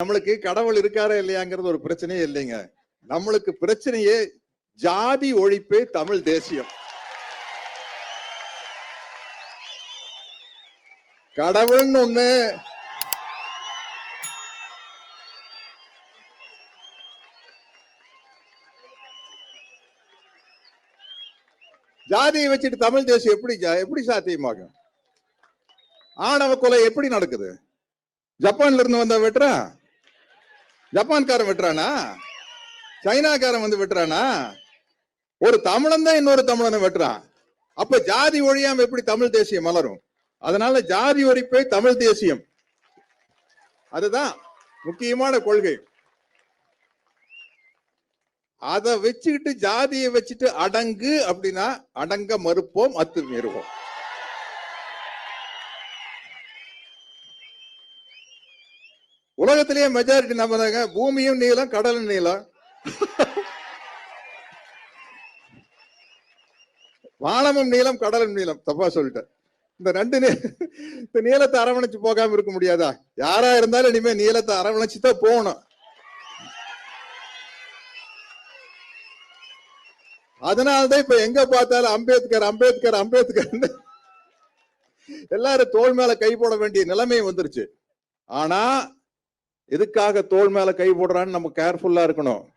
நம்மளுக்கு கடவுள் இருக்காரா இல்லையாங்கிறது ஒரு பிரச்சனையே இல்லைங்க. நம்மளுக்கு பிரச்சனையே ஜாதி ஒழிப்பே தமிழ் தேசியம். கடவுள்னு ஒண்ணு ஜாதியை வச்சுட்டு தமிழ் தேசியம் எப்படி சாத்தியமாகும்? ஆணவ கொலை எப்படி நடக்குது? ஜப்பான்ல இருந்து வந்த வெட்டுறான், ஜப்பான்காரன் வெட்டுறானா, சைனாக்காரன் வந்து வெட்டுறானா? ஒரு தமிழன் தான் இன்னொரு தமிழனை வெட்டுறான். அப்ப ஜாதி ஒழியாம எப்படி தமிழ் தேசியம் மலரும்? அதனால ஜாதி ஒழிப்பே தமிழ் தேசியம். அதுதான் முக்கியமான கொள்கை. அதை வச்சுக்கிட்டு ஜாதியை வச்சுட்டு அடங்கு அப்படின்னா அடங்க மறுப்போம், அத்துமீறுவோம். உலகத்திலேயே மெஜாரிட்டி நம்புறாங்க பூமியும் நீளம் கடலும் நீளம், வானமும் நீளம் கடலும் நீளம். தப்பா சொல்லிட்டேன். இந்த ரெண்டு இந்த நீளத்தை அரவணைச்சு போகாம இருக்க முடியாதா? யாரா இருந்தாலும் இனிமே நீளத்தை அரவணைச்சு தான் போகணும். அதனால்தான் இப்ப எங்க பார்த்தாலும் அம்பேத்கர் அம்பேத்கர் அம்பேத்கர் எல்லாரும் தோல் மேல கை போட வேண்டிய நிலைமை வந்துருச்சு. ஆனா எதுக்காக தோல் மேல கை போடுறான்னு நம்ம கேர்ஃபுல்லா இருக்கணும்.